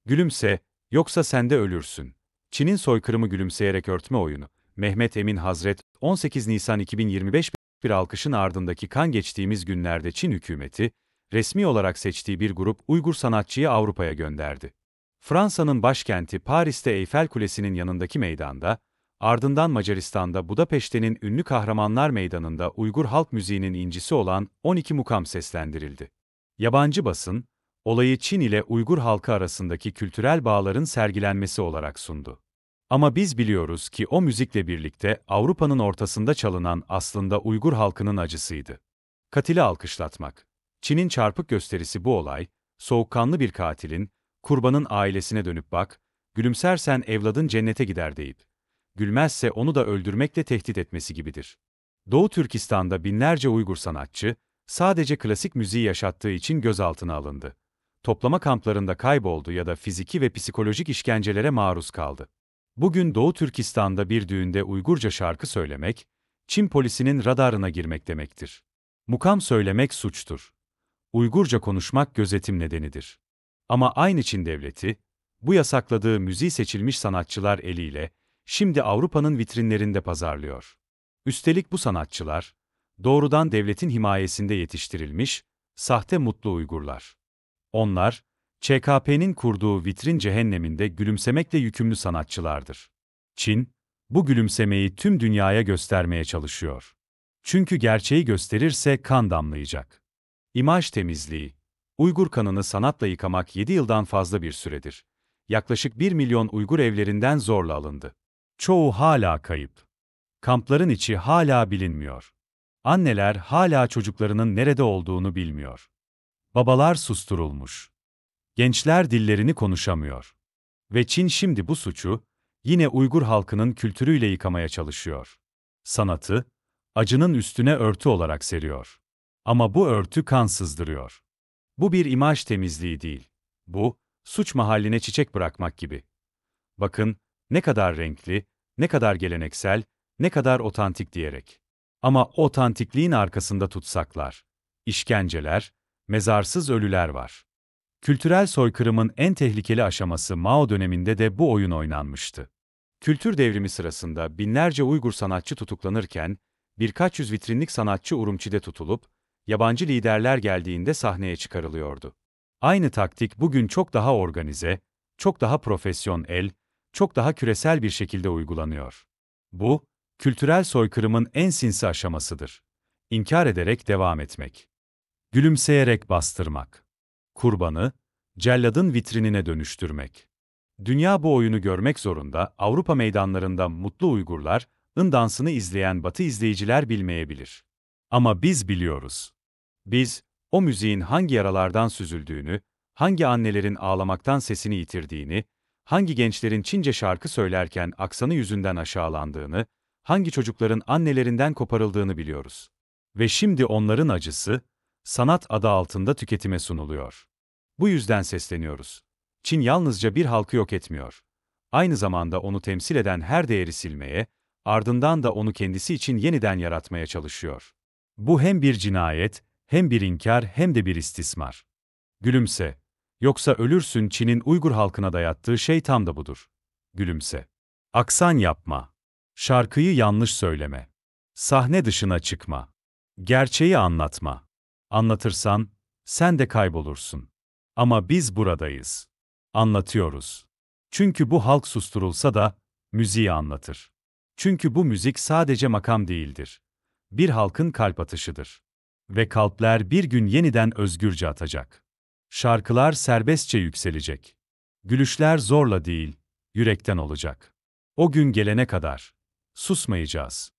Gülümse, yoksa sen de ölürsün. Çin'in soykırımı gülümseyerek örtme oyunu. Mehmet Emin Hazret, 18 Nisan 2025 bir alkışın ardındaki kan geçtiğimiz günlerde Çin hükümeti, resmi olarak seçtiği bir grup Uygur sanatçıyı Avrupa'ya gönderdi. Fransa'nın başkenti Paris'te Eyfel Kulesi'nin yanındaki meydanda, ardından Macaristan'da Budapeşte'nin ünlü Kahramanlar Meydanı'nda Uygur halk müziğinin incisi olan 12 mukam seslendirildi. Yabancı basın, olayı Çin ile Uygur halkı arasındaki kültürel bağların sergilenmesi olarak sundu. Ama biz biliyoruz ki o müzikle birlikte Avrupa'nın ortasında çalınan aslında Uygur halkının acısıydı. Katili alkışlatmak. Çin'in çarpık gösterisi bu olay, soğukkanlı bir katilin, kurbanın ailesine dönüp bak, gülümsersen evladın cennete gider deyip, gülmezse onu da öldürmekle tehdit etmesi gibidir. Doğu Türkistan'da binlerce Uygur sanatçı, sadece klasik müziği yaşattığı için gözaltına alındı. Toplama kamplarında kayboldu ya da fiziki ve psikolojik işkencelere maruz kaldı. Bugün Doğu Türkistan'da bir düğünde Uygurca şarkı söylemek, Çin polisinin radarına girmek demektir. Mukam söylemek suçtur. Uygurca konuşmak gözetim nedenidir. Ama aynı Çin devleti, bu yasakladığı müziği seçilmiş sanatçılar eliyle, şimdi Avrupa'nın vitrinlerinde pazarlıyor. Üstelik bu sanatçılar, doğrudan devletin himayesinde yetiştirilmiş, sahte mutlu Uygurlar. Onlar, ÇKP'nin kurduğu vitrin cehenneminde gülümsemekle yükümlü sanatçılardır. Çin, bu gülümsemeyi tüm dünyaya göstermeye çalışıyor. Çünkü gerçeği gösterirse kan damlayacak. İmaj temizliği. Uygur kanını sanatla yıkamak 7 yıldan fazla bir süredir. Yaklaşık 1 milyon Uygur evlerinden zorla alındı. Çoğu hala kayıp. Kampların içi hala bilinmiyor. Anneler hala çocuklarının nerede olduğunu bilmiyor. Babalar susturulmuş. Gençler dillerini konuşamıyor. Ve Çin şimdi bu suçu, yine Uygur halkının kültürüyle yıkamaya çalışıyor. Sanatı, acının üstüne örtü olarak seriyor. Ama bu örtü kan sızdırıyor. Bu bir imaj temizliği değil. Bu, suç mahalline çiçek bırakmak gibi. Bakın, ne kadar renkli, ne kadar geleneksel, ne kadar otantik diyerek. Ama o otantikliğin arkasında tutsaklar, işkenceler, mezarsız ölüler var. Kültürel soykırımın en tehlikeli aşaması Mao döneminde de bu oyun oynanmıştı. Kültür devrimi sırasında binlerce Uygur sanatçı tutuklanırken, birkaç yüz vitrinlik sanatçı Urumçi'de tutulup, yabancı liderler geldiğinde sahneye çıkarılıyordu. Aynı taktik bugün çok daha organize, çok daha profesyonel, çok daha küresel bir şekilde uygulanıyor. Bu, kültürel soykırımın en sinsi aşamasıdır. İnkar ederek devam etmek. Gülümseyerek bastırmak. Kurbanı, celladın vitrinine dönüştürmek. Dünya bu oyunu görmek zorunda, Avrupa meydanlarında mutlu Uygurlar,'ın dansını izleyen Batı izleyiciler bilmeyebilir. Ama biz biliyoruz. Biz, o müziğin hangi yaralardan süzüldüğünü, hangi annelerin ağlamaktan sesini yitirdiğini, hangi gençlerin Çince şarkı söylerken aksanı yüzünden aşağılandığını, hangi çocukların annelerinden koparıldığını biliyoruz. Ve şimdi onların acısı, sanat adı altında tüketime sunuluyor. Bu yüzden sesleniyoruz. Çin yalnızca bir halkı yok etmiyor. Aynı zamanda onu temsil eden her değeri silmeye, ardından da onu kendisi için yeniden yaratmaya çalışıyor. Bu hem bir cinayet, hem bir inkar hem de bir istismar. Gülümse. Yoksa ölürsün. Çin'in Uygur halkına dayattığı şey tam da budur. Gülümse. Aksan yapma. Şarkıyı yanlış söyleme. Sahne dışına çıkma. Gerçeği anlatma. Anlatırsan, sen de kaybolursun. Ama biz buradayız. Anlatıyoruz. Çünkü bu halk susturulsa da, müziği anlatır. Çünkü bu müzik sadece makam değildir. Bir halkın kalp atışıdır. Ve kalpler bir gün yeniden özgürce atacak. Şarkılar serbestçe yükselecek. Gülüşler zorla değil, yürekten olacak. O gün gelene kadar susmayacağız.